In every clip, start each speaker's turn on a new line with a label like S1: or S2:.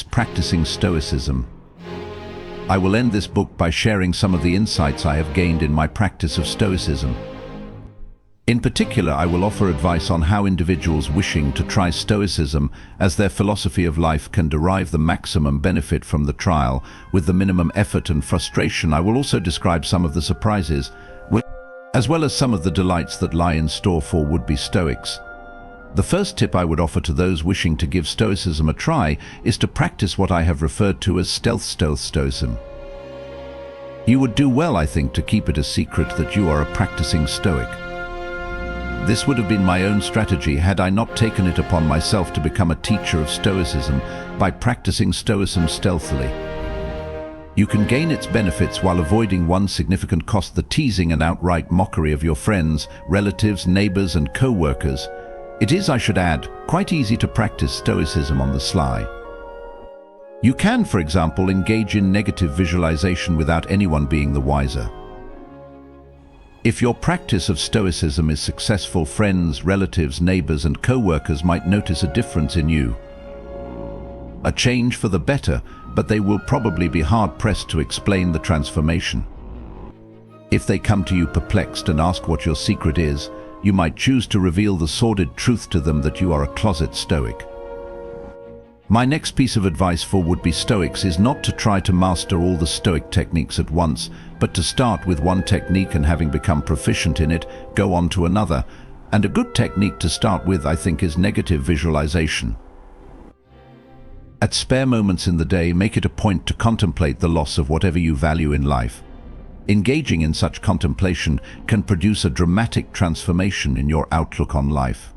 S1: Practicing Stoicism. I will end this book by sharing some of the insights I have gained in my practice of Stoicism. In particular, I will offer advice on how individuals wishing to try Stoicism as their philosophy of life can derive the maximum benefit from the trial with the minimum effort and frustration. I will also describe some of the surprises, as well as some of the delights that lie in store for would-be Stoics. The first tip I would offer to those wishing to give Stoicism a try is to practice what I have referred to as stealth Stoicism. You would do well, I think, to keep it a secret that you are a practicing Stoic. This would have been my own strategy had I not taken it upon myself to become a teacher of Stoicism by practicing Stoicism stealthily. You can gain its benefits while avoiding one significant cost: the teasing and outright mockery of your friends, relatives, neighbors, and co-workers. It is, I should add, quite easy to practice Stoicism on the sly. You can, for example, engage in negative visualization without anyone being the wiser. If your practice of Stoicism is successful, friends, relatives, neighbors, and co-workers might notice a difference in you. A change for the better, but they will probably be hard-pressed to explain the transformation. If they come to you perplexed and ask what your secret is, you might choose to reveal the sordid truth to them that you are a closet Stoic. My next piece of advice for would-be Stoics is not to try to master all the Stoic techniques at once, but to start with one technique and, having become proficient in it, go on to another. And a good technique to start with, I think, is negative visualization. At spare moments in the day, make it a point to contemplate the loss of whatever you value in life. Engaging in such contemplation can produce a dramatic transformation in your outlook on life.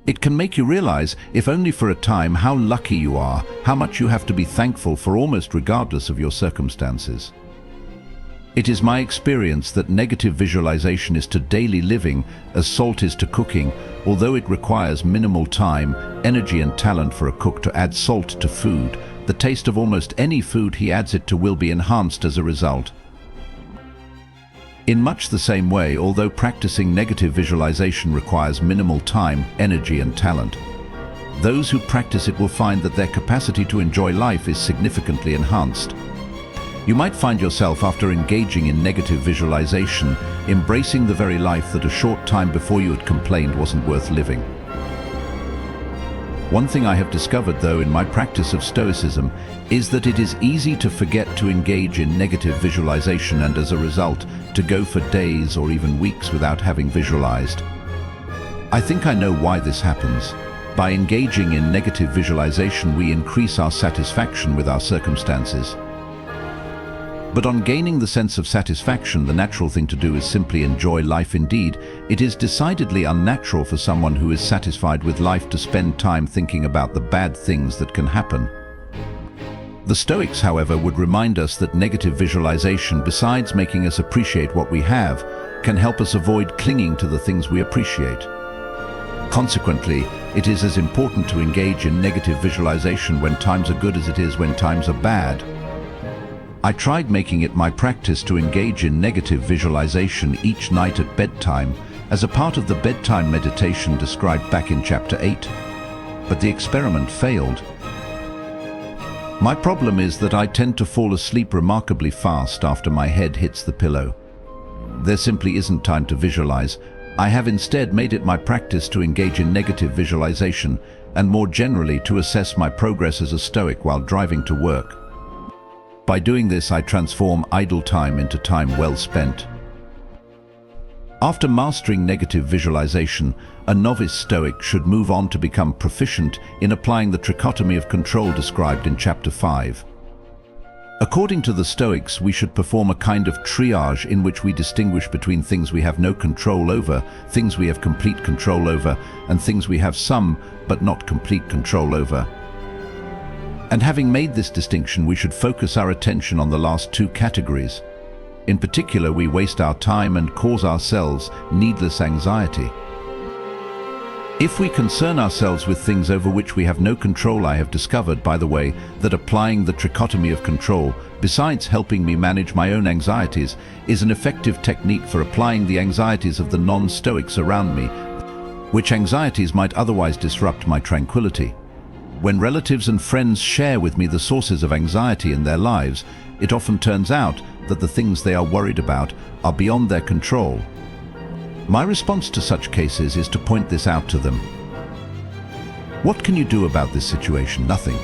S1: It can make you realize, if only for a time, how lucky you are, how much you have to be thankful for almost regardless of your circumstances. It is my experience that negative visualization is to daily living as salt is to cooking. Although it requires minimal time, energy, and talent for a cook to add salt to food, the taste of almost any food he adds it to will be enhanced as a result. In much the same way, although practicing negative visualization requires minimal time, energy, and talent, those who practice it will find that their capacity to enjoy life is significantly enhanced. You might find yourself, after engaging in negative visualization, embracing the very life that a short time before you had complained wasn't worth living. One thing I have discovered, though, in my practice of Stoicism is that it is easy to forget to engage in negative visualization and, as a result, to go for days or even weeks without having visualized. I think I know why this happens. By engaging in negative visualization, we increase our satisfaction with our circumstances. But on gaining the sense of satisfaction, the natural thing to do is simply enjoy life. Indeed, it is decidedly unnatural for someone who is satisfied with life to spend time thinking about the bad things that can happen. The Stoics, however, would remind us that negative visualization, besides making us appreciate what we have, can help us avoid clinging to the things we appreciate. Consequently, it is as important to engage in negative visualization when times are good as it is when times are bad. I tried making it my practice to engage in negative visualization each night at bedtime as a part of the bedtime meditation described back in chapter 8. But the experiment failed. My problem is that I tend to fall asleep remarkably fast after my head hits the pillow. There simply isn't time to visualize. I have instead made it my practice to engage in negative visualization and, more generally, to assess my progress as a Stoic while driving to work. By doing this, I transform idle time into time well spent. After mastering negative visualization, a novice Stoic should move on to become proficient in applying the trichotomy of control described in chapter 5. According to the Stoics, we should perform a kind of triage in which we distinguish between things we have no control over, things we have complete control over, and things we have some but not complete control over. And having made this distinction, we should focus our attention on the last two categories. In particular, we waste our time and cause ourselves needless anxiety. If we concern ourselves with things over which we have no control, I have discovered, by the way, that applying the trichotomy of control, besides helping me manage my own anxieties, is an effective technique for applying the anxieties of the non-Stoics around me, which anxieties might otherwise disrupt my tranquility. When relatives and friends share with me the sources of anxiety in their lives, it often turns out that the things they are worried about are beyond their control. My response to such cases is to point this out to them. What can you do about this situation? Nothing.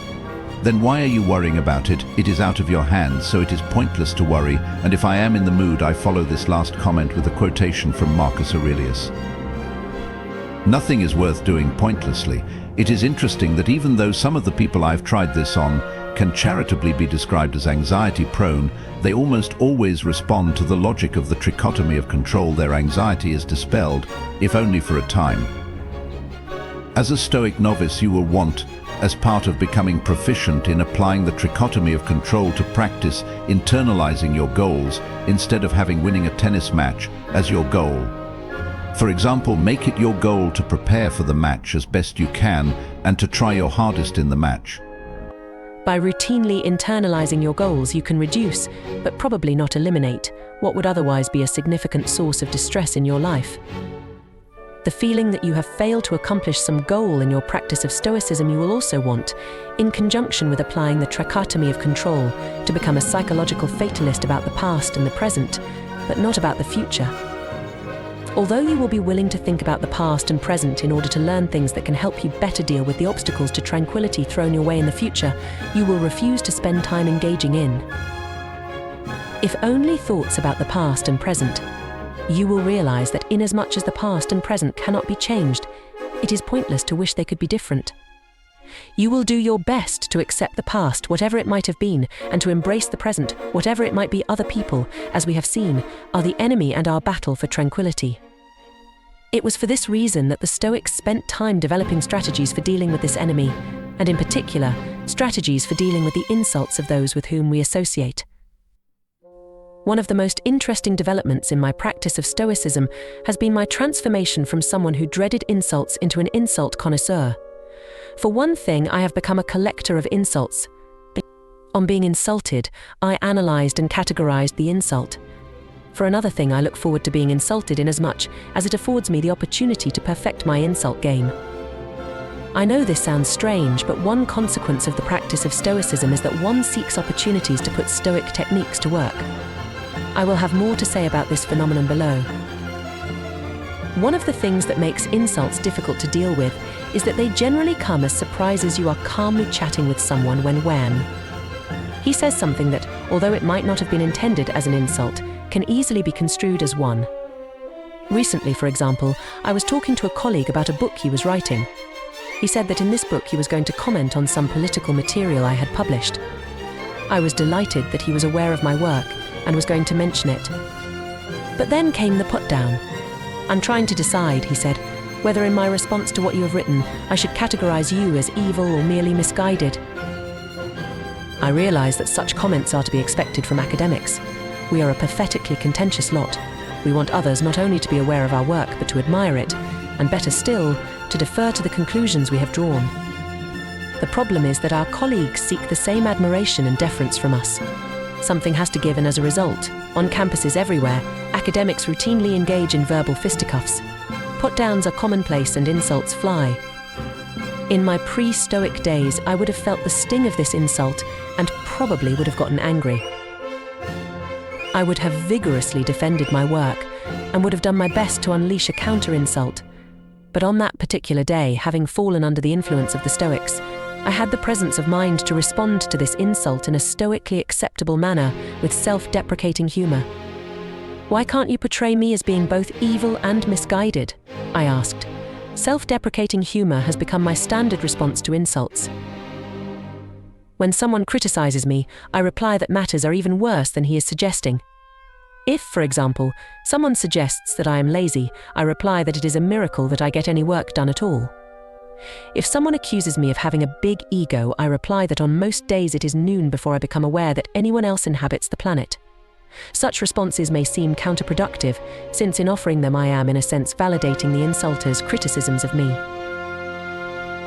S1: Then why are you worrying about it? It is out of your hands, so it is pointless to worry, and if I am in the mood, I follow this last comment with a quotation from Marcus Aurelius. Nothing is worth doing pointlessly. It is interesting that even though some of the people I've tried this on can charitably be described as anxiety-prone, they almost always respond to the logic of the trichotomy of control. Their anxiety is dispelled, if only for a time. As a Stoic novice, you will want, as part of becoming proficient in applying the trichotomy of control, to practice internalizing your goals instead of having winning a tennis match as your goal. For example, make it your goal to prepare for the match as best you can and to try your hardest in the match.
S2: By routinely internalizing your goals, you can reduce, but probably not eliminate, what would otherwise be a significant source of distress in your life. The feeling that you have failed to accomplish some goal in your practice of Stoicism you will also want, in conjunction with applying the trichotomy of control, to become a psychological fatalist about the past and the present, but not about the future. Although you will be willing to think about the past and present in order to learn things that can help you better deal with the obstacles to tranquility thrown your way in the future, you will refuse to spend time engaging in, if only, thoughts about the past and present. You will realize that inasmuch as the past and present cannot be changed, it is pointless to wish they could be different. You will do your best to accept the past, whatever it might have been, and to embrace the present, whatever it might be. Other people, as we have seen, are the enemy and our battle for tranquility. It was for this reason that the Stoics spent time developing strategies for dealing with this enemy, and in particular, strategies for dealing with the insults of those with whom we associate. One of the most interesting developments in my practice of Stoicism has been my transformation from someone who dreaded insults into an insult connoisseur. For one thing, I have become a collector of insults. On being insulted, I analyzed and categorized the insult. For another thing, I look forward to being insulted inasmuch as it affords me the opportunity to perfect my insult game. I know this sounds strange, but one consequence of the practice of Stoicism is that one seeks opportunities to put Stoic techniques to work. I will have more to say about this phenomenon below. One of the things that makes insults difficult to deal with is that they generally come as surprises. You are calmly chatting with someone when he says something that, although it might not have been intended as an insult, can easily be construed as one. Recently, for example, I was talking to a colleague about a book he was writing. He said that in this book he was going to comment on some political material I had published. I was delighted that he was aware of my work and was going to mention it. But then came the put-down. "I'm trying to decide," he said, "whether in my response to what you have written, I should categorize you as evil or merely misguided." I realize that such comments are to be expected from academics. We are a pathetically contentious lot. We want others not only to be aware of our work, but to admire it, and better still, to defer to the conclusions we have drawn. The problem is that our colleagues seek the same admiration and deference from us. Something has to give, and as a result, on campuses everywhere, academics routinely engage in verbal fisticuffs. Put-downs are commonplace and insults fly. In my pre-Stoic days, I would have felt the sting of this insult and probably would have gotten angry. I would have vigorously defended my work and would have done my best to unleash a counter-insult. But on that particular day, having fallen under the influence of the Stoics, I had the presence of mind to respond to this insult in a stoically acceptable manner with self-deprecating humor. "Why can't you portray me as being both evil and misguided?" I asked. Self-deprecating humor has become my standard response to insults. When someone criticizes me, I reply that matters are even worse than he is suggesting. If, for example, someone suggests that I am lazy, I reply that it is a miracle that I get any work done at all. If someone accuses me of having a big ego, I reply that on most days it is noon before I become aware that anyone else inhabits the planet. Such responses may seem counterproductive, since in offering them I am in a sense validating the insulter's criticisms of me.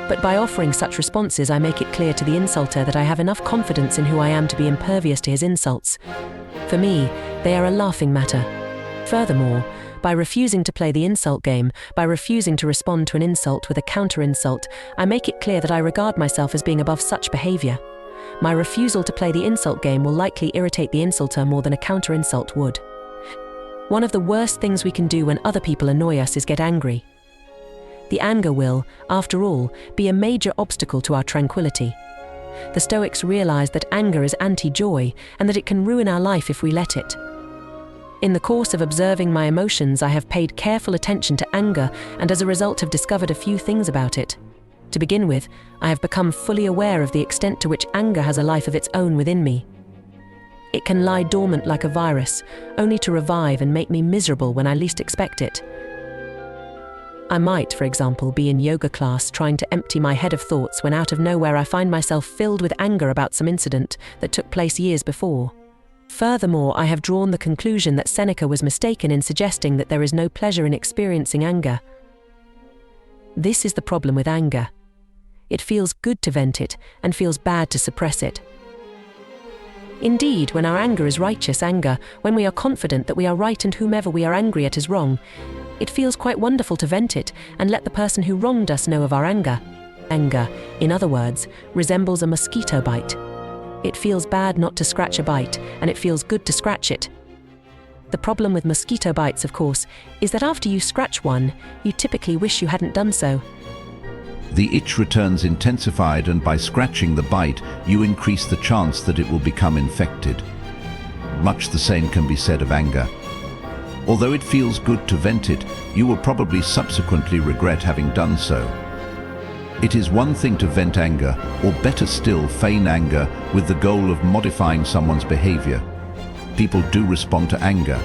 S2: But by offering such responses, I make it clear to the insulter that I have enough confidence in who I am to be impervious to his insults. For me, they are a laughing matter. Furthermore, By refusing to play the insult game, by refusing to respond to an insult with a counter-insult, I make it clear that I regard myself as being above such behavior. My refusal to play the insult game will likely irritate the insulter more than a counter-insult would. One of the worst things we can do when other people annoy us is get angry. The anger will, after all, be a major obstacle to our tranquility. The Stoics realized that anger is anti-joy and that it can ruin our life if we let it. In the course of observing my emotions, I have paid careful attention to anger and as a result have discovered a few things about it. To begin with, I have become fully aware of the extent to which anger has a life of its own within me. It can lie dormant like a virus, only to revive and make me miserable when I least expect it. I might, for example, be in yoga class trying to empty my head of thoughts when out of nowhere I find myself filled with anger about some incident that took place years before. Furthermore, I have drawn the conclusion that Seneca was mistaken in suggesting that there is no pleasure in experiencing anger. This is the problem with anger. It feels good to vent it and feels bad to suppress it. Indeed, when our anger is righteous anger, when we are confident that we are right and whomever we are angry at is wrong, it feels quite wonderful to vent it and let the person who wronged us know of our anger. Anger, in other words, resembles a mosquito bite. It feels bad not to scratch a bite, and it feels good to scratch it. The problem with mosquito bites, of course, is that after you scratch one, you typically wish you hadn't done so.
S1: The itch returns intensified, and by scratching the bite, you increase the chance that it will become infected. Much the same can be said of anger. Although it feels good to vent it, you will probably subsequently regret having done so. It is one thing to vent anger, or better still, feign anger, with the goal of modifying someone's behavior. People do respond to anger.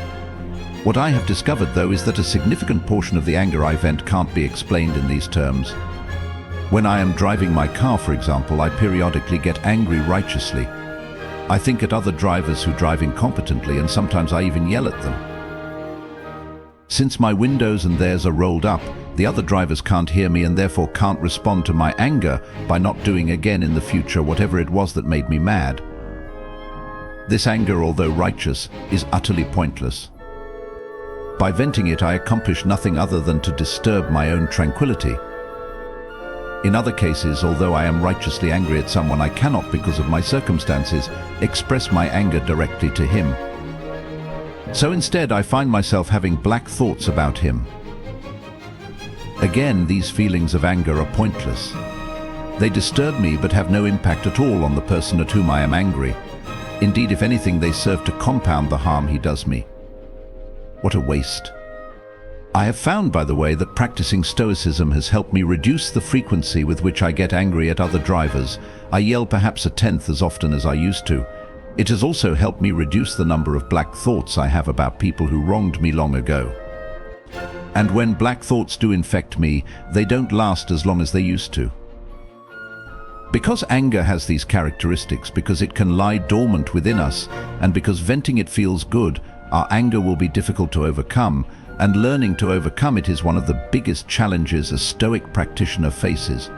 S1: What I have discovered, though, is that a significant portion of the anger I vent can't be explained in these terms. When I am driving my car, for example, I periodically get angry righteously. I think at other drivers who drive incompetently, and sometimes I even yell at them. Since my windows and theirs are rolled up, the other drivers can't hear me and therefore can't respond to my anger by not doing again in the future whatever it was that made me mad. This anger, although righteous, is utterly pointless. By venting it, I accomplish nothing other than to disturb my own tranquility. In other cases, although I am righteously angry at someone, I cannot, because of my circumstances, express my anger directly to him. So instead, I find myself having black thoughts about him. Again, these feelings of anger are pointless. They disturb me but have no impact at all on the person at whom I am angry. Indeed, if anything, they serve to compound the harm he does me. What a waste. I have found, by the way, that practicing Stoicism has helped me reduce the frequency with which I get angry at other drivers. I yell perhaps 1/10 as often as I used to. It has also helped me reduce the number of black thoughts I have about people who wronged me long ago. And when black thoughts do infect me, they don't last as long as they used to. Because anger has these characteristics, because it can lie dormant within us, and because venting it feels good, our anger will be difficult to overcome, and learning to overcome it is one of the biggest challenges a Stoic practitioner faces.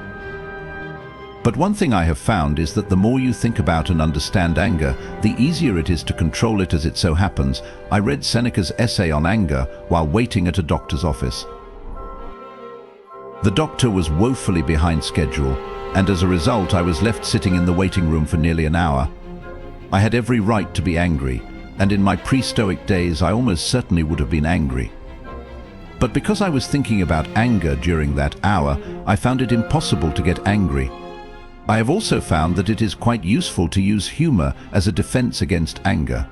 S1: But one thing I have found is that the more you think about and understand anger, the easier it is to control it. As it so happens, I read Seneca's essay on anger while waiting at a doctor's office. The doctor was woefully behind schedule, and as a result I was left sitting in the waiting room for nearly an hour. I had every right to be angry, and in my pre-Stoic days I almost certainly would have been angry. But because I was thinking about anger during that hour, I found it impossible to get angry. I have also found that it is quite useful to use humor as a defense against anger.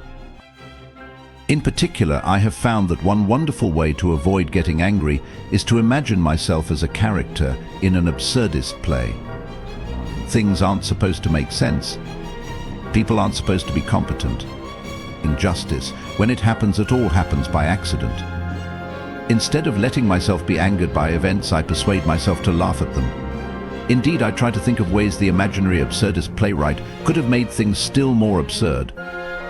S1: In particular, I have found that one wonderful way to avoid getting angry is to imagine myself as a character in an absurdist play. Things aren't supposed to make sense. People aren't supposed to be competent. Injustice, when it happens at all, happens by accident. Instead of letting myself be angered by events, I persuade myself to laugh at them. Indeed, I try to think of ways the imaginary absurdist playwright could have made things still more absurd.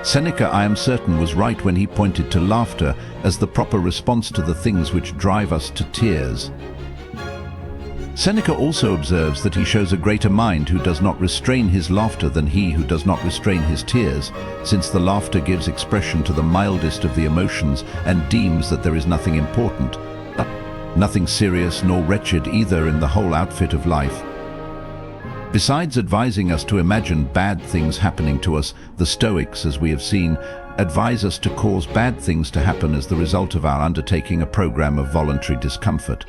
S1: Seneca, I am certain, was right when he pointed to laughter as the proper response to the things which drive us to tears. Seneca also observes that he shows a greater mind who does not restrain his laughter than he who does not restrain his tears, since the laughter gives expression to the mildest of the emotions and deems that there is nothing important, nothing serious nor wretched either in the whole outfit of life. Besides advising us to imagine bad things happening to us, the Stoics, as we have seen, advise us to cause bad things to happen as the result of our undertaking a program of voluntary discomfort.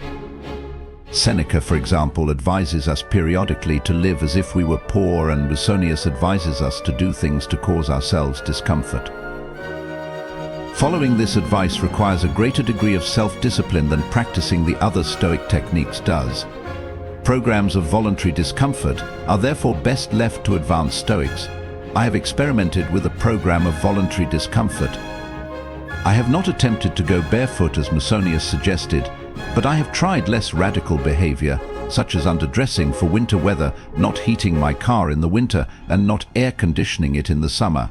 S1: Seneca, for example, advises us periodically to live as if we were poor, and Musonius advises us to do things to cause ourselves discomfort. Following this advice requires a greater degree of self-discipline than practicing the other Stoic techniques does. Programs of voluntary discomfort are therefore best left to advanced Stoics. I have experimented with a program of voluntary discomfort. I have not attempted to go barefoot as Musonius suggested, but I have tried less radical behavior, such as underdressing for winter weather, not heating my car in the winter, and not air conditioning it in the summer.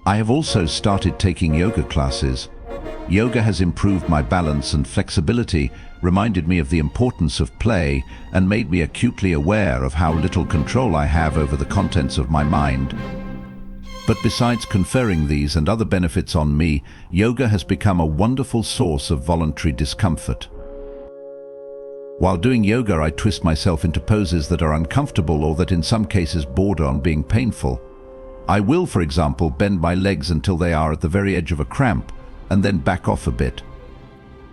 S1: I have also started taking yoga classes. Yoga has improved my balance and flexibility, reminded me of the importance of play, and made me acutely aware of how little control I have over the contents of my mind. But besides conferring these and other benefits on me, yoga has become a wonderful source of voluntary discomfort. While doing yoga, I twist myself into poses that are uncomfortable or that in some cases border on being painful. I will, for example, bend my legs until they are at the very edge of a cramp, and then back off a bit.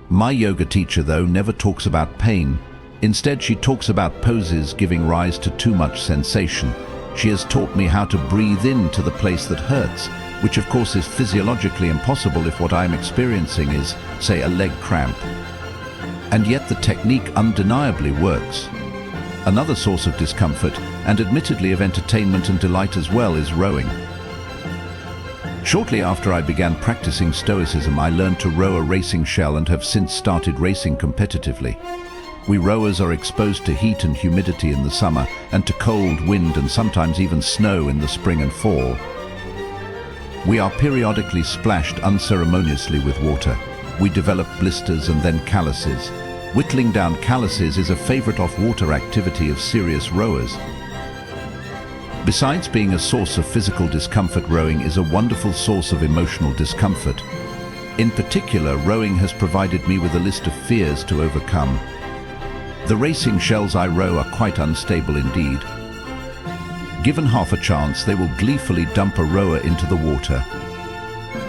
S1: My yoga teacher, though, never talks about pain. Instead, she talks about poses giving rise to too much sensation. She has taught me how to breathe into the place that hurts, which of course is physiologically impossible if what I am experiencing is, say, a leg cramp. And yet the technique undeniably works. Another source of discomfort, and admittedly of entertainment and delight as well, is rowing. Shortly after I began practicing Stoicism, I learned to row a racing shell and have since started racing competitively. We rowers are exposed to heat and humidity in the summer, and to cold, wind, and sometimes even snow in the spring and fall. We are periodically splashed unceremoniously with water. We develop blisters and then calluses. Whittling down calluses is a favorite off-water activity of serious rowers. Besides being a source of physical discomfort, rowing is a wonderful source of emotional discomfort. In particular, rowing has provided me with a list of fears to overcome. The racing shells I row are quite unstable indeed. Given half a chance, they will gleefully dump a rower into the water.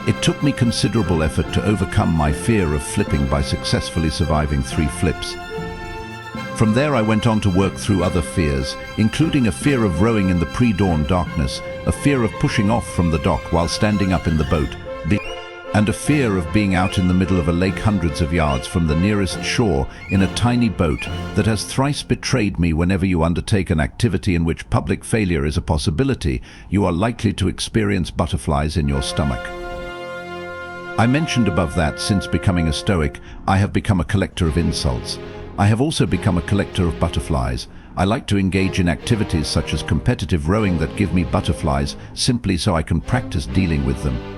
S1: It took me considerable effort to overcome my fear of flipping by successfully surviving 3 flips. From there I went on to work through other fears, including a fear of rowing in the pre-dawn darkness, a fear of pushing off from the dock while standing up in the boat, and a fear of being out in the middle of a lake hundreds of yards from the nearest shore in a tiny boat that has thrice betrayed me. Whenever you undertake an activity in which public failure is a possibility, you are likely to experience butterflies in your stomach. I mentioned above that since becoming a Stoic, I have become a collector of insults. I have also become a collector of butterflies. I like to engage in activities such as competitive rowing that give me butterflies simply so I can practice dealing with them.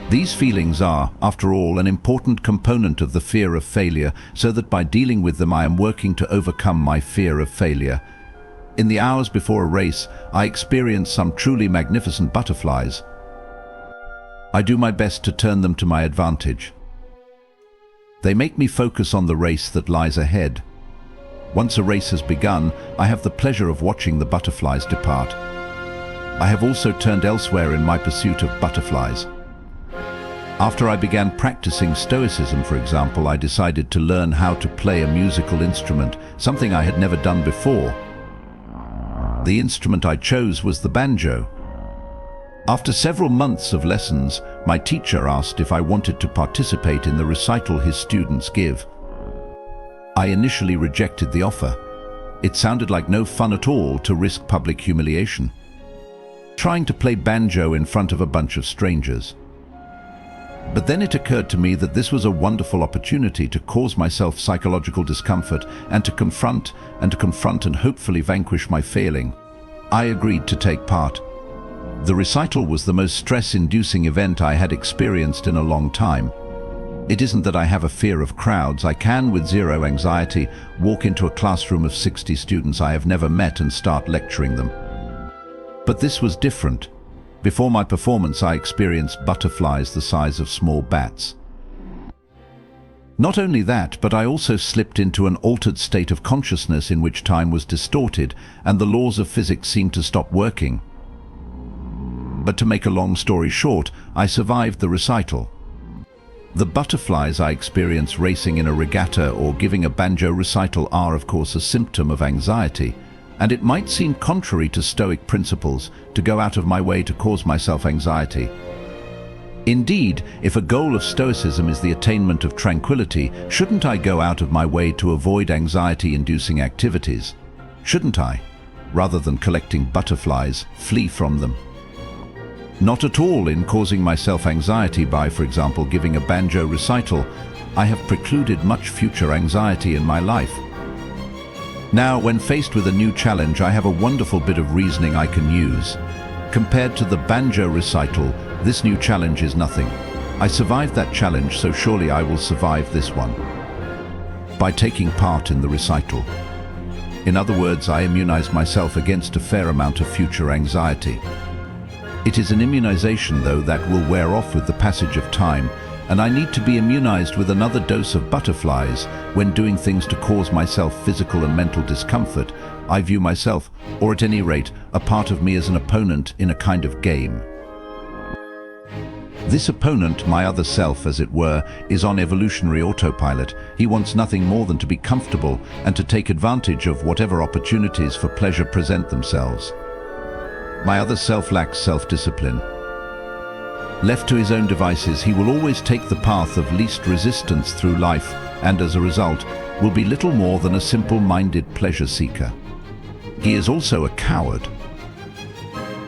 S1: These feelings are, after all, an important component of the fear of failure, so that by dealing with them I am working to overcome my fear of failure. In the hours before a race, I experience some truly magnificent butterflies. I do my best to turn them to my advantage. They make me focus on the race that lies ahead. Once a race has begun, I have the pleasure of watching the butterflies depart. I have also turned elsewhere in my pursuit of butterflies. After I began practicing Stoicism, for example, I decided to learn how to play a musical instrument, something I had never done before. The instrument I chose was the banjo. After several months of lessons, my teacher asked if I wanted to participate in the recital his students give. I initially rejected the offer. It sounded like no fun at all to risk public humiliation, trying to play banjo in front of a bunch of strangers. But then it occurred to me that this was a wonderful opportunity to cause myself psychological discomfort and to confront and hopefully vanquish my failing. I agreed to take part. The recital was the most stress-inducing event I had experienced in a long time. It isn't that I have a fear of crowds. I can, with zero anxiety, walk into a classroom of 60 students I have never met and start lecturing them. But this was different. Before my performance, I experienced butterflies the size of small bats. Not only that, but I also slipped into an altered state of consciousness in which time was distorted and the laws of physics seemed to stop working. But to make a long story short, I survived the recital. The butterflies I experience racing in a regatta or giving a banjo recital are, of course, a symptom of anxiety, and it might seem contrary to Stoic principles to go out of my way to cause myself anxiety. Indeed, if a goal of Stoicism is the attainment of tranquility, shouldn't I go out of my way to avoid anxiety-inducing activities? Shouldn't I, rather than collecting butterflies, flee from them? Not at all. In causing myself anxiety by, for example, giving a banjo recital, I have precluded much future anxiety in my life. Now, when faced with a new challenge, I have a wonderful bit of reasoning I can use. Compared to the banjo recital, this new challenge is nothing. I survived that challenge, so surely I will survive this one. By taking part in the recital. In other words, I immunize myself against a fair amount of future anxiety. It is an immunization, though, that will wear off with the passage of time, and I need to be immunized with another dose of butterflies when doing things to cause myself physical and mental discomfort. I view myself, or at any rate, a part of me, as an opponent in a kind of game. This opponent, my other self, as it were, is on evolutionary autopilot. He wants nothing more than to be comfortable and to take advantage of whatever opportunities for pleasure present themselves. My other self lacks self-discipline. Left to his own devices, he will always take the path of least resistance through life, and as a result, will be little more than a simple-minded pleasure seeker. He is also a coward.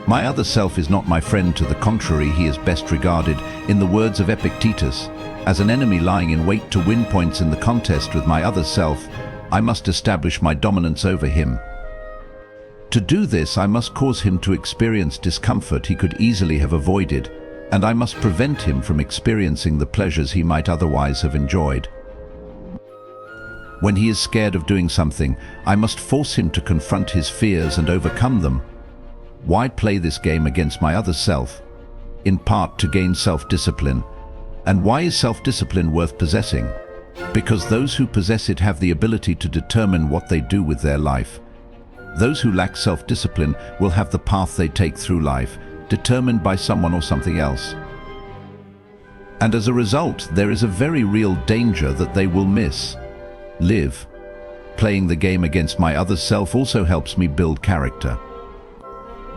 S1: My other self is not my friend. To the contrary, he is best regarded, in the words of Epictetus, as an enemy lying in wait to win points in the contest with my other self. I must establish my dominance over him. To do this, I must cause him to experience discomfort he could easily have avoided, and I must prevent him from experiencing the pleasures he might otherwise have enjoyed. When he is scared of doing something, I must force him to confront his fears and overcome them. Why play this game against my other self? In part to gain self-discipline. And why is self-discipline worth possessing? Because those who possess it have the ability to determine what they do with their life. Those who lack self-discipline will have the path they take through life determined by someone or something else. And as a result, there is a very real danger that they will live. Playing the game against my other self also helps me build character.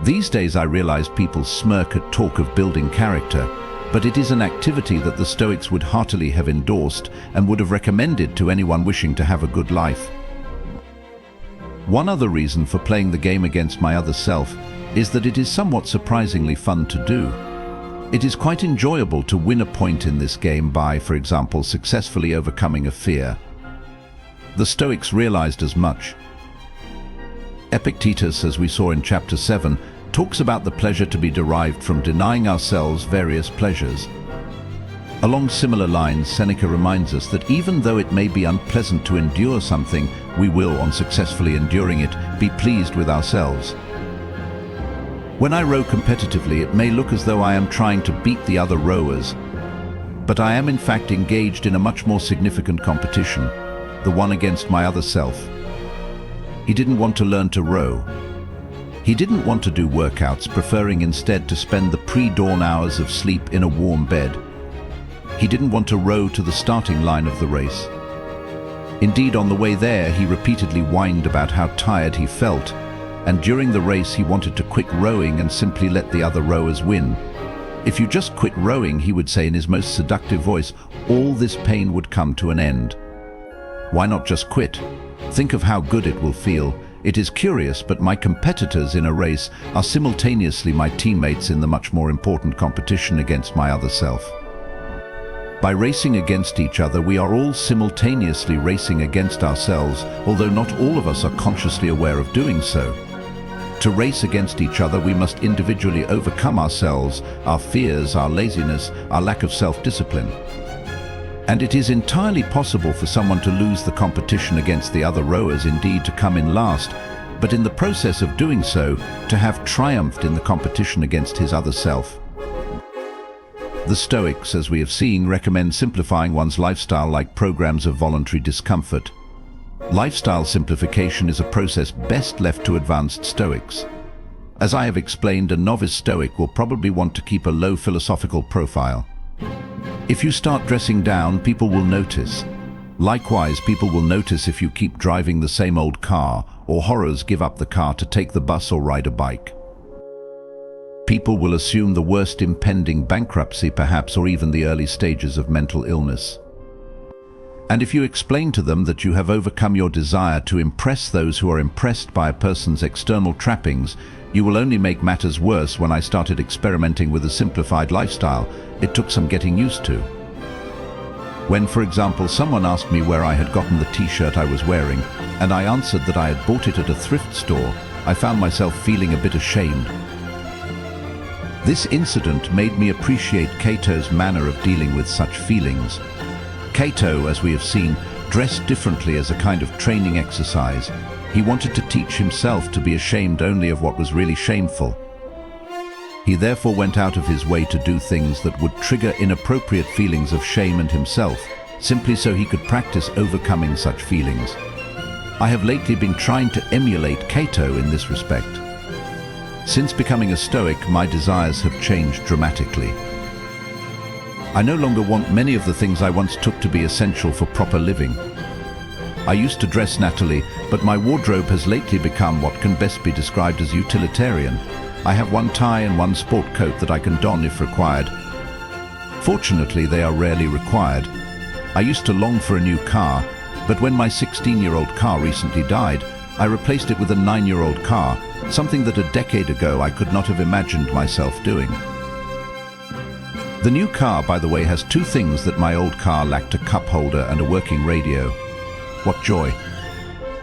S1: These days I realize people smirk at talk of building character, but it is an activity that the Stoics would heartily have endorsed and would have recommended to anyone wishing to have a good life. One other reason for playing the game against my other self is that it is somewhat surprisingly fun to do. It is quite enjoyable to win a point in this game by, for example, successfully overcoming a fear. The Stoics realized as much. Epictetus, as we saw in chapter 7, talks about the pleasure to be derived from denying ourselves various pleasures. Along similar lines, Seneca reminds us that even though it may be unpleasant to endure something, we will, on successfully enduring it, be pleased with ourselves. When I row competitively, it may look as though I am trying to beat the other rowers, but I am in fact engaged in a much more significant competition, the one against my other self. He didn't want to learn to row. He didn't want to do workouts, preferring instead to spend the pre-dawn hours of sleep in a warm bed. He didn't want to row to the starting line of the race. Indeed, on the way there, he repeatedly whined about how tired he felt, and during the race he wanted to quit rowing and simply let the other rowers win. If you just quit rowing, he would say in his most seductive voice, all this pain would come to an end. Why not just quit? Think of how good it will feel. It is curious, but my competitors in a race are simultaneously my teammates in the much more important competition against my other self. By racing against each other, we are all simultaneously racing against ourselves, although not all of us are consciously aware of doing so. To race against each other, we must individually overcome ourselves, our fears, our laziness, our lack of self-discipline. And it is entirely possible for someone to lose the competition against the other rowers, indeed to come in last, but in the process of doing so, to have triumphed in the competition against his other self. The Stoics, as we have seen, recommend simplifying one's lifestyle like programs of voluntary discomfort. Lifestyle simplification is a process best left to advanced Stoics. As I have explained, a novice Stoic will probably want to keep a low philosophical profile. If you start dressing down, people will notice. Likewise, people will notice if you keep driving the same old car, or horrors, give up the car to take the bus or ride a bike. People will assume the worst, impending bankruptcy perhaps, or even the early stages of mental illness. And if you explain to them that you have overcome your desire to impress those who are impressed by a person's external trappings, you will only make matters worse. When I started experimenting with a simplified lifestyle, it took some getting used to. When, for example, someone asked me where I had gotten the t-shirt I was wearing, and I answered that I had bought it at a thrift store, I found myself feeling a bit ashamed. This incident made me appreciate Cato's manner of dealing with such feelings. Cato, as we have seen, dressed differently as a kind of training exercise. He wanted to teach himself to be ashamed only of what was really shameful. He therefore went out of his way to do things that would trigger inappropriate feelings of shame and himself, simply so he could practice overcoming such feelings. I have lately been trying to emulate Cato in this respect. Since becoming a Stoic, my desires have changed dramatically. I no longer want many of the things I once took to be essential for proper living. I used to dress nattily, but my wardrobe has lately become what can best be described as utilitarian. I have one tie and one sport coat that I can don if required. Fortunately, they are rarely required. I used to long for a new car, but when my 16-year-old car recently died, I replaced it with a 9-year-old car, something that a decade ago I could not have imagined myself doing. The new car, by the way, has two things that my old car lacked: a cup holder and a working radio. What joy!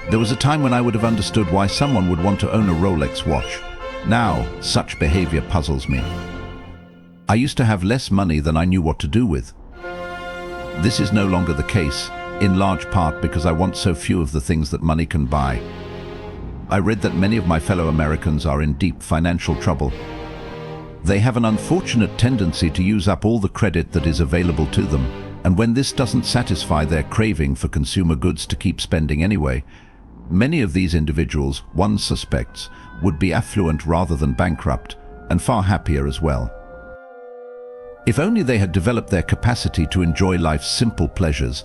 S1: There was a time when I would have understood why someone would want to own a Rolex watch. Now, such behavior puzzles me. I used to have less money than I knew what to do with. This is no longer the case, in large part because I want so few of the things that money can buy. I read that many of my fellow Americans are in deep financial trouble. They have an unfortunate tendency to use up all the credit that is available to them, and when this doesn't satisfy their craving for consumer goods to keep spending anyway, many of these individuals, one suspects, would be affluent rather than bankrupt, and far happier as well. If only they had developed their capacity to enjoy life's simple pleasures.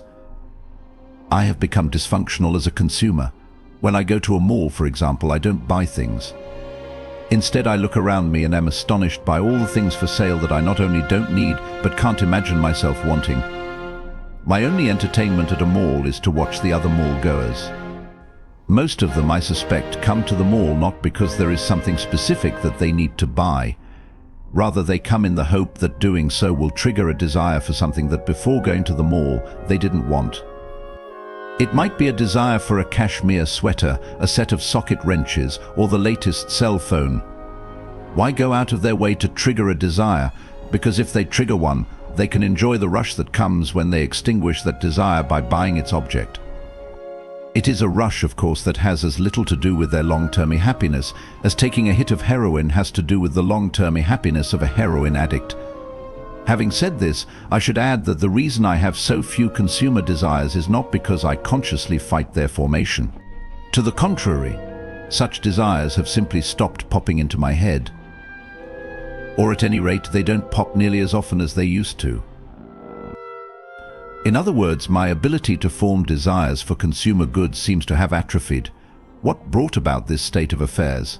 S1: I have become dysfunctional as a consumer. When I go to a mall, for example, I don't buy things. Instead, I look around me and am astonished by all the things for sale that I not only don't need, but can't imagine myself wanting. My only entertainment at a mall is to watch the other mall goers. Most of them, I suspect, come to the mall not because there is something specific that they need to buy. Rather, they come in the hope that doing so will trigger a desire for something that before going to the mall they didn't want. It might be a desire for a cashmere sweater, a set of socket wrenches, or the latest cell phone. Why go out of their way to trigger a desire? Because if they trigger one, they can enjoy the rush that comes when they extinguish that desire by buying its object. It is a rush, of course, that has as little to do with their long-term happiness as taking a hit of heroin has to do with the long-term happiness of a heroin addict. Having said this, I should add that the reason I have so few consumer desires is not because I consciously fight their formation. To the contrary, such desires have simply stopped popping into my head. Or at any rate, they don't pop nearly as often as they used to. In other words, my ability to form desires for consumer goods seems to have atrophied. What brought about this state of affairs?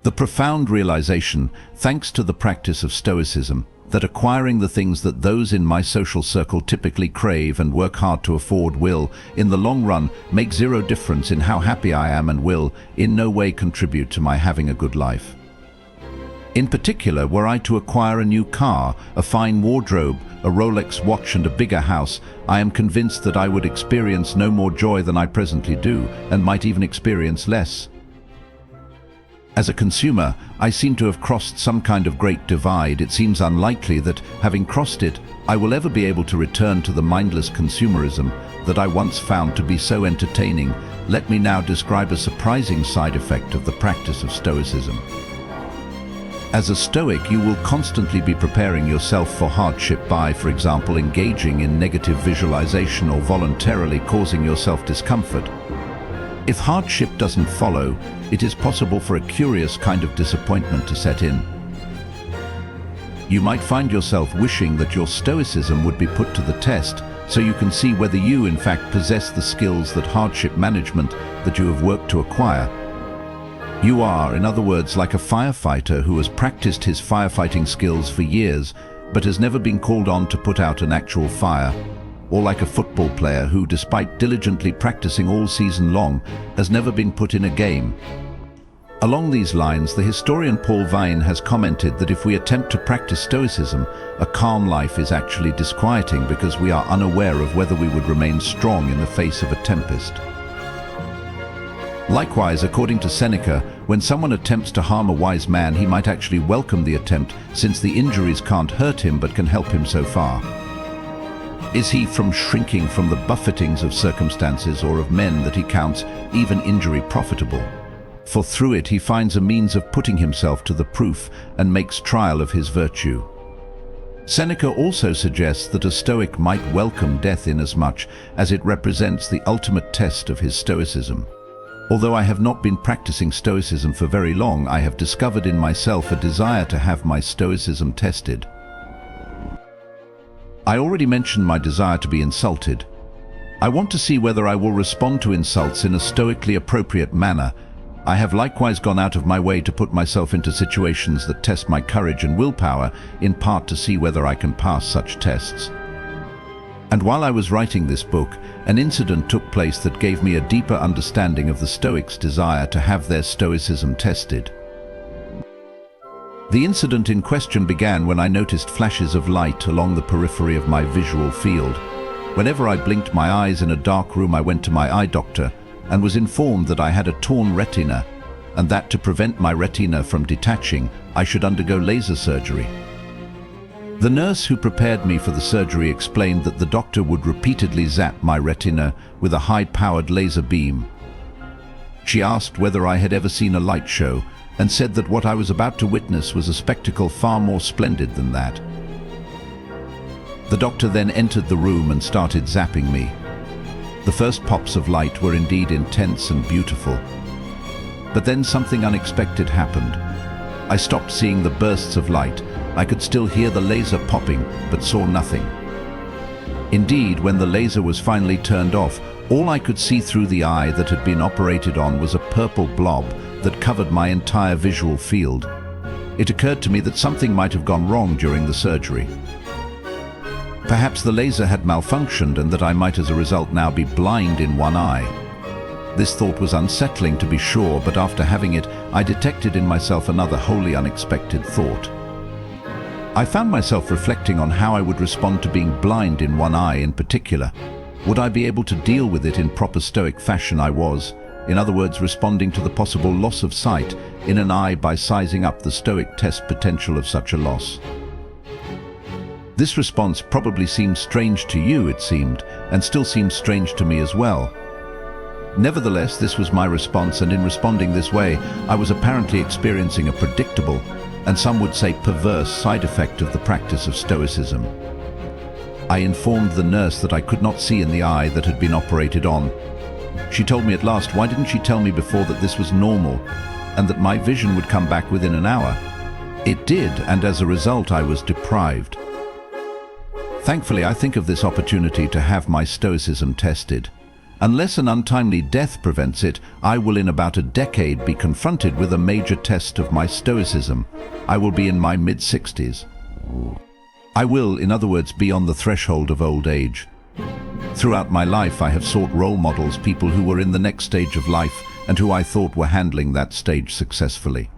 S1: The profound realization, thanks to the practice of Stoicism, that acquiring the things that those in my social circle typically crave and work hard to afford will, in the long run, make zero difference in how happy I am and will in no way contribute to my having a good life. In particular, were I to acquire a new car, a fine wardrobe, a Rolex watch and a bigger house, I am convinced that I would experience no more joy than I presently do, and might even experience less. As a consumer, I seem to have crossed some kind of great divide. It seems unlikely that, having crossed it, I will ever be able to return to the mindless consumerism that I once found to be so entertaining. Let me now describe a surprising side effect of the practice of Stoicism. As a Stoic, you will constantly be preparing yourself for hardship by, for example, engaging in negative visualization or voluntarily causing yourself discomfort. If hardship doesn't follow, it is possible for a curious kind of disappointment to set in. You might find yourself wishing that your Stoicism would be put to the test, so you can see whether you in fact possess the skills that hardship management that you have worked to acquire. You are, in other words, like a firefighter who has practiced his firefighting skills for years, but has never been called on to put out an actual fire. Or like a football player who, despite diligently practicing all season long, has never been put in a game. Along these lines, the historian Paul Vine has commented that if we attempt to practice Stoicism, a calm life is actually disquieting because we are unaware of whether we would remain strong in the face of a tempest. Likewise, according to Seneca, when someone attempts to harm a wise man, he might actually welcome the attempt, since the injuries can't hurt him but can help him so far. Is he from shrinking from the buffetings of circumstances or of men that he counts even injury profitable? For through it he finds a means of putting himself to the proof and makes trial of his virtue. Seneca also suggests that a Stoic might welcome death inasmuch as it represents the ultimate test of his Stoicism. Although I have not been practicing Stoicism for very long, I have discovered in myself a desire to have my Stoicism tested. I already mentioned my desire to be insulted. I want to see whether I will respond to insults in a stoically appropriate manner. I have likewise gone out of my way to put myself into situations that test my courage and willpower, in part to see whether I can pass such tests. And while I was writing this book, an incident took place that gave me a deeper understanding of the Stoics' desire to have their Stoicism tested. The incident in question began when I noticed flashes of light along the periphery of my visual field. Whenever I blinked my eyes in a dark room, I went to my eye doctor and was informed that I had a torn retina, and that to prevent my retina from detaching, I should undergo laser surgery. The nurse who prepared me for the surgery explained that the doctor would repeatedly zap my retina with a high-powered laser beam. She asked whether I had ever seen a light show, and said that what I was about to witness was a spectacle far more splendid than that. The doctor then entered the room and started zapping me. The first pops of light were indeed intense and beautiful. But then something unexpected happened. I stopped seeing the bursts of light. I could still hear the laser popping, but saw nothing. Indeed, when the laser was finally turned off, all I could see through the eye that had been operated on was a purple blob that covered my entire visual field. It occurred to me that something might have gone wrong during the surgery. Perhaps the laser had malfunctioned and that I might as a result now be blind in one eye. This thought was unsettling, to be sure, but after having it, I detected in myself another wholly unexpected thought. I found myself reflecting on how I would respond to being blind in one eye in particular. Would I be able to deal with it in proper Stoic fashion? I was, in other words, responding to the possible loss of sight in an eye by sizing up the Stoic test potential of such a loss. This response probably seemed strange to you, it seemed, and still seems strange to me as well. Nevertheless, this was my response, and in responding this way, I was apparently experiencing a predictable, and some would say perverse, side effect of the practice of Stoicism. I informed the nurse that I could not see in the eye that had been operated on. She told me at last, why didn't she tell me before that this was normal, and that my vision would come back within an hour? It did, and as a result I was deprived. Thankfully, I think of this opportunity to have my Stoicism tested. Unless an untimely death prevents it, I will in about a decade be confronted with a major test of my Stoicism. I will be in my mid-60s. I will, in other words, be on the threshold of old age. Throughout my life, I have sought role models, people who were in the next stage of life and who I thought were handling that stage successfully.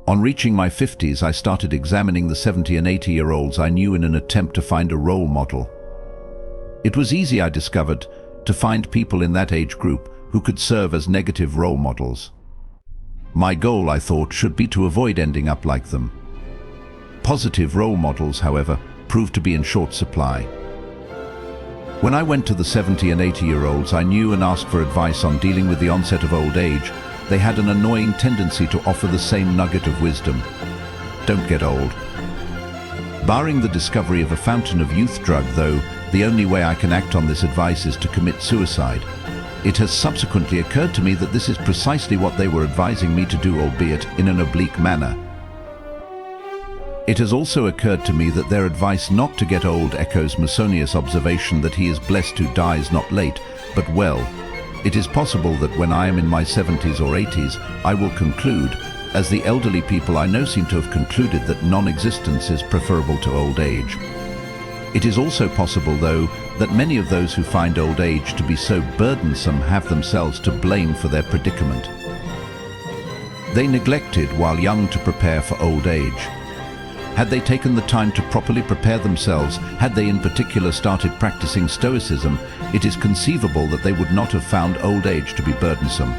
S1: On reaching my 50s, I started examining the 70 and 80-year-olds I knew in an attempt to find a role model. It was easy, I discovered, to find people in that age group who could serve as negative role models. My goal, I thought, should be to avoid ending up like them. Positive role models, however, proved to be in short supply. When I went to the 70 and 80-year-olds I knew and asked for advice on dealing with the onset of old age, they had an annoying tendency to offer the same nugget of wisdom: don't get old. Barring the discovery of a fountain of youth drug, though, the only way I can act on this advice is to commit suicide. It has subsequently occurred to me that this is precisely what they were advising me to do, albeit in an oblique manner. It has also occurred to me that their advice not to get old echoes Musonius' observation that he is blessed who dies not late, but well. It is possible that when I am in my 70s or 80s, I will conclude, as the elderly people I know seem to have concluded, that non-existence is preferable to old age. It is also possible, though, that many of those who find old age to be so burdensome have themselves to blame for their predicament. They neglected while young to prepare for old age. Had they taken the time to properly prepare themselves, had they in particular started practicing Stoicism, it is conceivable that they would not have found old age to be burdensome.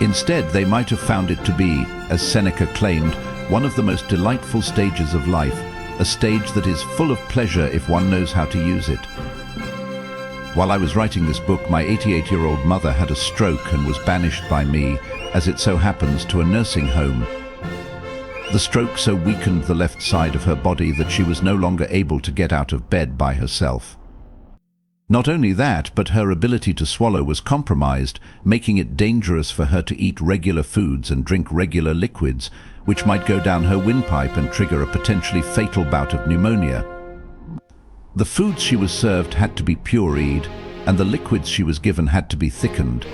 S1: Instead, they might have found it to be, as Seneca claimed, one of the most delightful stages of life, a stage that is full of pleasure if one knows how to use it. While I was writing this book, my 88-year-old mother had a stroke and was banished by me, as it so happens, to a nursing home. The stroke so weakened the left side of her body that she was no longer able to get out of bed by herself. Not only that, but her ability to swallow was compromised, making it dangerous for her to eat regular foods and drink regular liquids, which might go down her windpipe and trigger a potentially fatal bout of pneumonia. The foods she was served had to be pureed, and the liquids she was given had to be thickened.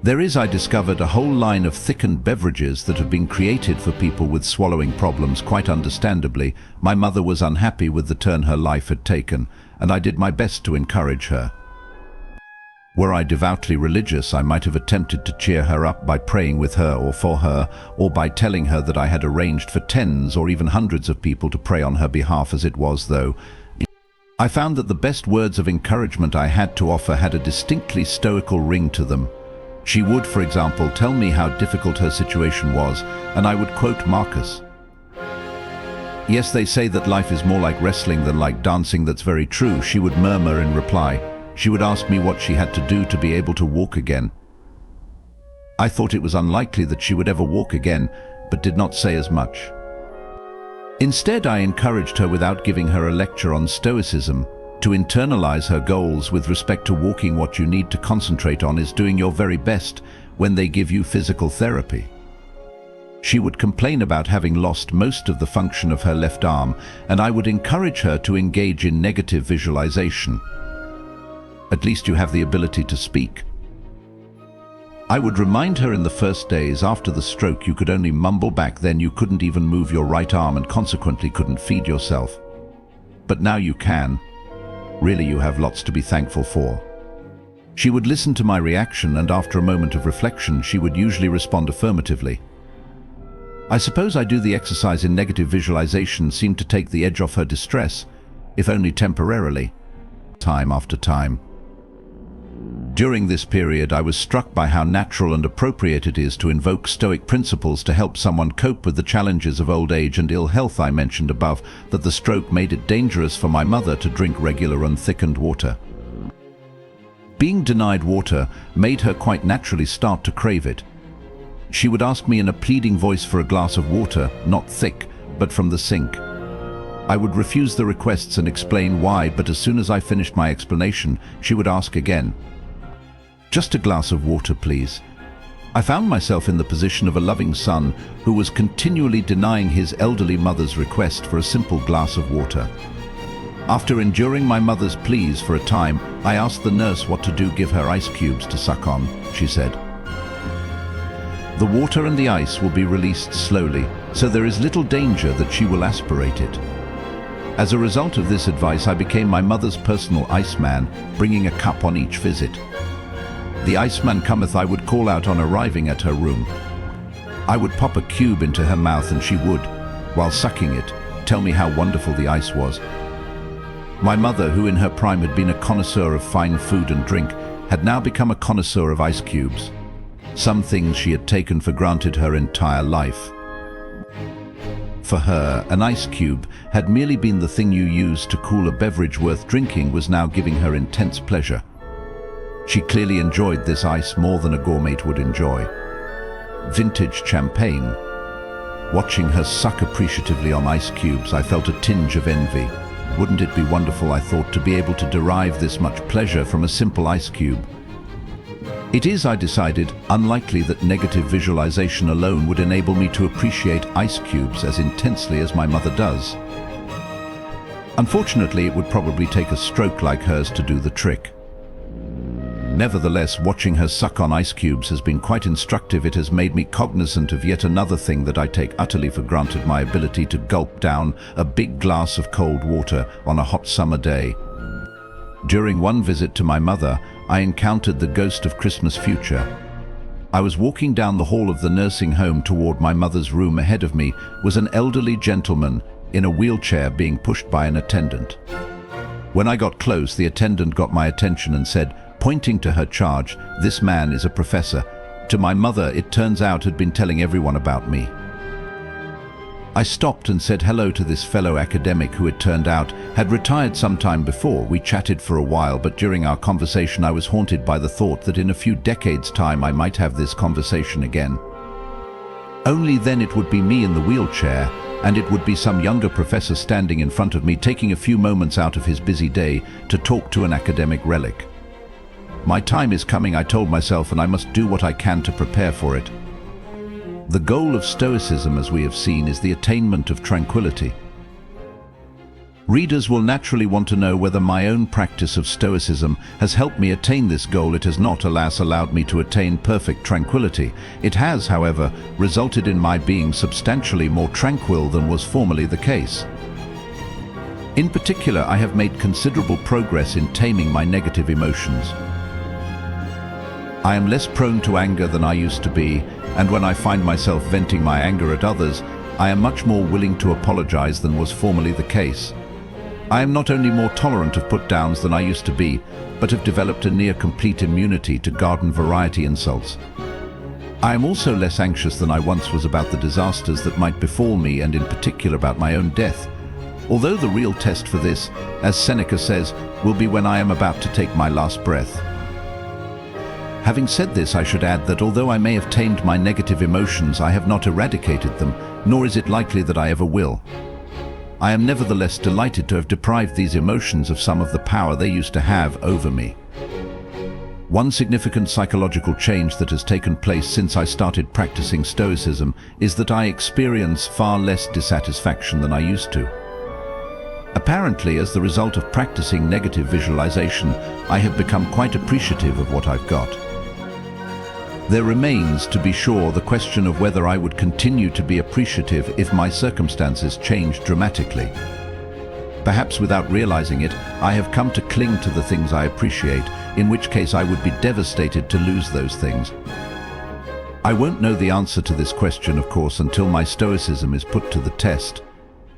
S1: There is, I discovered, a whole line of thickened beverages that have been created for people with swallowing problems. Quite understandably, my mother was unhappy with the turn her life had taken, and I did my best to encourage her. Were I devoutly religious, I might have attempted to cheer her up by praying with her or for her, or by telling her that I had arranged for tens or even hundreds of people to pray on her behalf. As it was, though, I found that the best words of encouragement I had to offer had a distinctly stoical ring to them. She would, for example, tell me how difficult her situation was, and I would quote Marcus. "Yes, they say that life is more like wrestling than like dancing. That's very true," she would murmur in reply. She would ask me what she had to do to be able to walk again. I thought it was unlikely that she would ever walk again, but did not say as much. Instead, I encouraged her, without giving her a lecture on Stoicism, to internalize her goals with respect to walking. What you need to concentrate on is doing your very best when they give you physical therapy. She would complain about having lost most of the function of her left arm, and I would encourage her to engage in negative visualization. At least you have the ability to speak. I would remind her in the first days after the stroke you could only mumble. Back then you couldn't even move your right arm and consequently couldn't feed yourself. But now you can. Really, you have lots to be thankful for. She would listen to my reaction, and after a moment of reflection she would usually respond affirmatively. I suppose I do the exercise in negative visualization seemed to take the edge off her distress, if only temporarily, time after time. During this period, I was struck by how natural and appropriate it is to invoke Stoic principles to help someone cope with the challenges of old age and ill health. I mentioned above that the stroke made it dangerous for my mother to drink regular unthickened water. Being denied water made her quite naturally start to crave it. She would ask me in a pleading voice for a glass of water, not thick, but from the sink. I would refuse the requests and explain why, but as soon as I finished my explanation, she would ask again. "Just a glass of water, please." I found myself in the position of a loving son who was continually denying his elderly mother's request for a simple glass of water. After enduring my mother's pleas for a time, I asked the nurse what to do. "Give her ice cubes to suck on," she said. "The water and the ice will be released slowly, so there is little danger that she will aspirate it." As a result of this advice, I became my mother's personal iceman, bringing a cup on each visit. "The iceman cometh," I would call out on arriving at her room. I would pop a cube into her mouth and she would, while sucking it, tell me how wonderful the ice was. My mother, who in her prime had been a connoisseur of fine food and drink, had now become a connoisseur of ice cubes. some things she had taken for granted her entire life. For her, an ice cube had merely been the thing you used to cool a beverage worth drinking was now giving her intense pleasure. She clearly enjoyed this ice more than a gourmet would enjoy. Vintage champagne. Watching her suck appreciatively on ice cubes, I felt a tinge of envy. Wouldn't it be wonderful, I thought, to be able to derive this much pleasure from a simple ice cube? It is, I decided, unlikely that negative visualization alone would enable me to appreciate ice cubes as intensely as my mother does. Unfortunately, it would probably take a stroke like hers to do the trick. Nevertheless, watching her suck on ice cubes has been quite instructive. It has made me cognizant of yet another thing that I take utterly for granted: my ability to gulp down a big glass of cold water on a hot summer day. During one visit to my mother, I encountered the ghost of Christmas future. I was walking down the hall of the nursing home toward my mother's room. Ahead of me was an elderly gentleman in a wheelchair being pushed by an attendant. When I got close, the attendant got my attention and said, pointing to her charge, "This man is a professor." To my mother, it turns out, had been telling everyone about me. I stopped and said hello to this fellow academic who, it turned out, had retired some time before. We chatted for a while, but during our conversation I was haunted by the thought that in a few decades' time I might have this conversation again. Only then it would be me in the wheelchair, and it would be some younger professor standing in front of me, taking a few moments out of his busy day to talk to an academic relic. My time is coming, I told myself, and I must do what I can to prepare for it. The goal of Stoicism, as we have seen, is the attainment of tranquility. Readers will naturally want to know whether my own practice of Stoicism has helped me attain this goal. It has not, alas, allowed me to attain perfect tranquility. It has, however, resulted in my being substantially more tranquil than was formerly the case. In particular, I have made considerable progress in taming my negative emotions. I am less prone to anger than I used to be, and when I find myself venting my anger at others, I am much more willing to apologize than was formerly the case. I am not only more tolerant of put-downs than I used to be, but have developed a near-complete immunity to garden variety insults. I am also less anxious than I once was about the disasters that might befall me, and in particular about my own death. Although the real test for this, as Seneca says, will be when I am about to take my last breath. Having said this, I should add that although I may have tamed my negative emotions, I have not eradicated them, nor is it likely that I ever will. I am nevertheless delighted to have deprived these emotions of some of the power they used to have over me. One significant psychological change that has taken place since I started practicing Stoicism is that I experience far less dissatisfaction than I used to. Apparently, as the result of practicing negative visualization, I have become quite appreciative of what I've got. There remains, to be sure, the question of whether I would continue to be appreciative if my circumstances changed dramatically. Perhaps without realizing it, I have come to cling to the things I appreciate, in which case I would be devastated to lose those things. I won't know the answer to this question, of course, until my Stoicism is put to the test.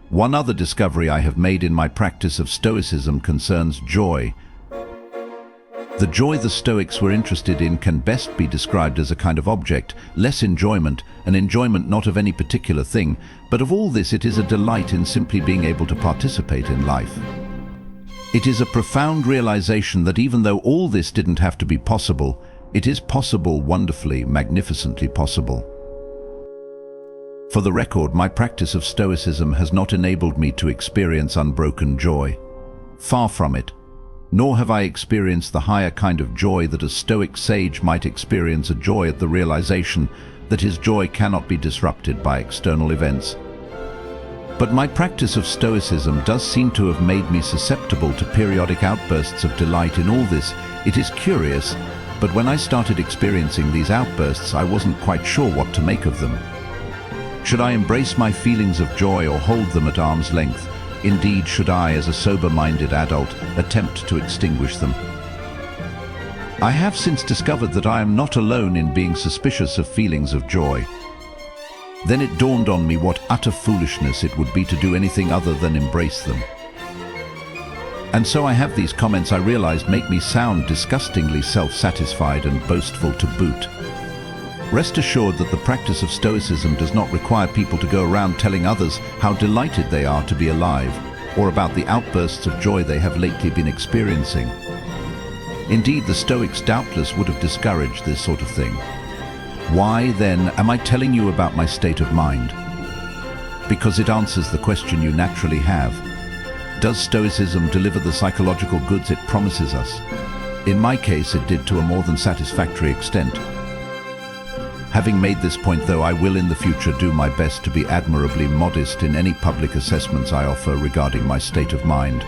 S1: One other discovery I have made in my practice of Stoicism concerns joy. The joy the Stoics were interested in can best be described as a kind of object, less enjoyment, an enjoyment not of any particular thing, but of all this it is a delight in simply being able to participate in life. It is a profound realization that even though all this didn't have to be possible, it is possible, wonderfully, magnificently possible. For the record, my practice of Stoicism has not enabled me to experience unbroken joy. Far from it. Nor have I experienced the higher kind of joy that a Stoic sage might experience, a joy at the realization that his joy cannot be disrupted by external events. But my practice of Stoicism does seem to have made me susceptible to periodic outbursts of delight. In all this, it is curious, but when I started experiencing these outbursts, I wasn't quite sure what to make of them. Should I embrace my feelings of joy or hold them at arm's length? Indeed, should I, as a sober-minded adult, attempt to extinguish them? I have since discovered that I am not alone in being suspicious of feelings of joy. Then it dawned on me what utter foolishness it would be to do anything other than embrace them. And so I have these comments I realized make me sound disgustingly self-satisfied and boastful to boot. Rest assured that the practice of Stoicism does not require people to go around telling others how delighted they are to be alive, or about the outbursts of joy they have lately been experiencing. Indeed, the Stoics doubtless would have discouraged this sort of thing. Why, then, am I telling you about my state of mind? Because it answers the question you naturally have. Does Stoicism deliver the psychological goods it promises us? In my case, it did to a more than satisfactory extent. Having made this point, though, I will in the future do my best to be admirably modest in any public assessments I offer regarding my state of mind.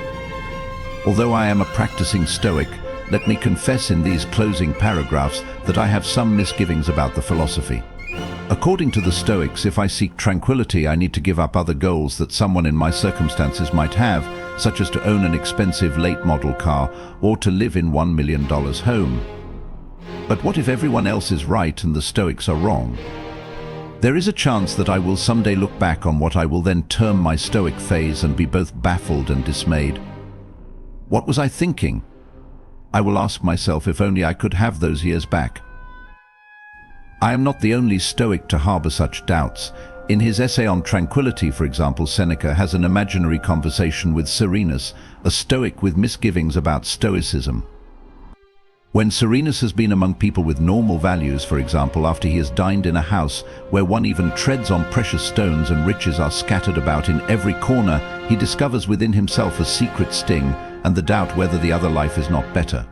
S1: Although I am a practicing Stoic, let me confess in these closing paragraphs that I have some misgivings about the philosophy. According to the Stoics, if I seek tranquility, I need to give up other goals that someone in my circumstances might have, such as to own an expensive late-model car or to live in $1 million home. But what if everyone else is right and the Stoics are wrong? There is a chance that I will someday look back on what I will then term my Stoic phase and be both baffled and dismayed. What was I thinking? I will ask myself if only I could have those years back. I am not the only Stoic to harbor such doubts. In his essay on tranquility, for example, Seneca has an imaginary conversation with Serenus, a Stoic with misgivings about Stoicism. When Serenus has been among people with normal values, for example, after he has dined in a house where one even treads on precious stones and riches are scattered about in every corner, he discovers within himself a secret sting and the doubt whether the other life is not better.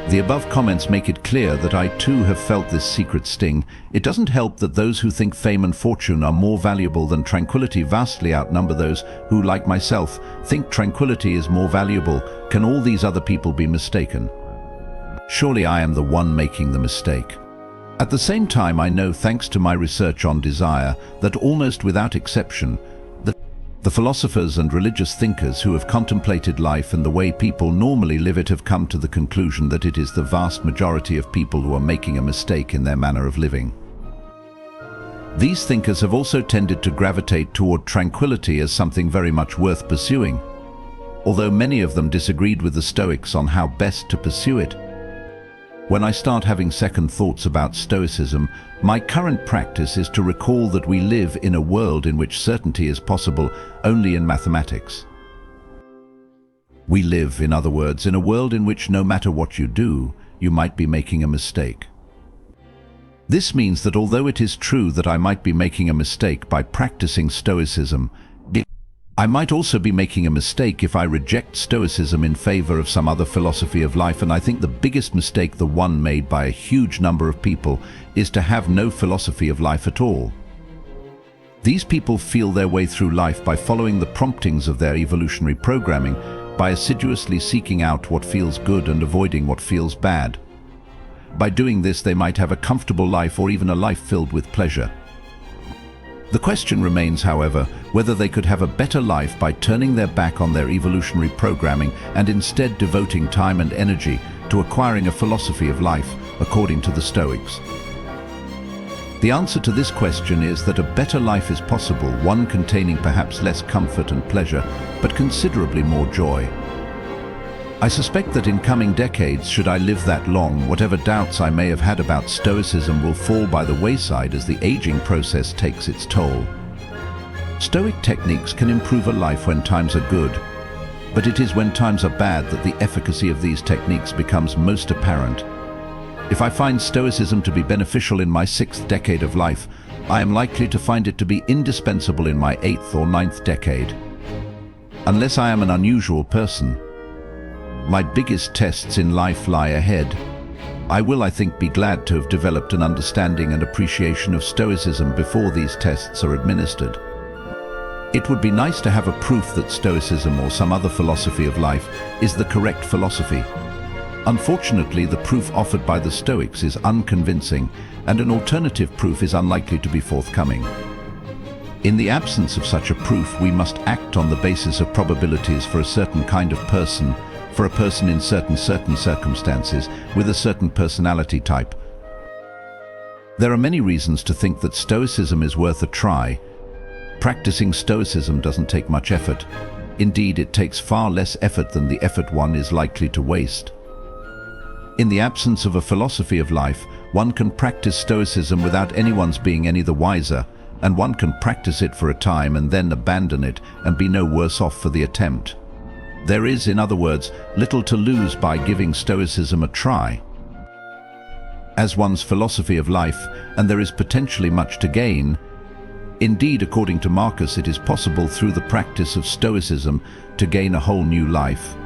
S1: The above comments make it clear that I too have felt this secret sting. It doesn't help that those who think fame and fortune are more valuable than tranquility vastly outnumber those who, like myself, think tranquility is more valuable. Can all these other people be mistaken? Surely I am the one making the mistake. At the same time, I know, thanks to my research on desire, that almost without exception, the philosophers and religious thinkers who have contemplated life and the way people normally live it have come to the conclusion that it is the vast majority of people who are making a mistake in their manner of living. These thinkers have also tended to gravitate toward tranquility as something very much worth pursuing, although many of them disagreed with the Stoics on how best to pursue it. When I start having second thoughts about Stoicism, my current practice is to recall that we live in a world in which certainty is possible only in mathematics. We live, in other words, in a world in which no matter what you do, you might be making a mistake. This means that although it is true that I might be making a mistake by practicing Stoicism, I might also be making a mistake if I reject Stoicism in favor of some other philosophy of life, and I think the biggest mistake, the one made by a huge number of people, is to have no philosophy of life at all. These people feel their way through life by following the promptings of their evolutionary programming, by assiduously seeking out what feels good and avoiding what feels bad. By doing this, they might have a comfortable life or even a life filled with pleasure. The question remains, however, whether they could have a better life by turning their back on their evolutionary programming and instead devoting time and energy to acquiring a philosophy of life, according to the Stoics. The answer to this question is that a better life is possible, one containing perhaps less comfort and pleasure, but considerably more joy. I suspect that in coming decades, should I live that long, whatever doubts I may have had about Stoicism will fall by the wayside as the aging process takes its toll. Stoic techniques can improve a life when times are good, but it is when times are bad that the efficacy of these techniques becomes most apparent. If I find Stoicism to be beneficial in my 6th decade of life, I am likely to find it to be indispensable in my 8th or 9th decade. Unless I am an unusual person, my biggest tests in life lie ahead. I will, I think, be glad to have developed an understanding and appreciation of Stoicism before these tests are administered. It would be nice to have a proof that Stoicism or some other philosophy of life is the correct philosophy. Unfortunately, the proof offered by the Stoics is unconvincing, and an alternative proof is unlikely to be forthcoming. In the absence of such a proof, we must act on the basis of probabilities for a certain kind of person, for a person in certain circumstances, with a certain personality type. There are many reasons to think that Stoicism is worth a try. Practicing Stoicism doesn't take much effort. Indeed, it takes far less effort than the effort one is likely to waste. In the absence of a philosophy of life, One can practice Stoicism without anyone's being any the wiser, and one can practice it for a time and then abandon it and be no worse off for the attempt. There is, in other words, little to lose by giving Stoicism a try as one's philosophy of life, and there is potentially much to gain. Indeed, according to Marcus, it is possible through the practice of Stoicism to gain a whole new life.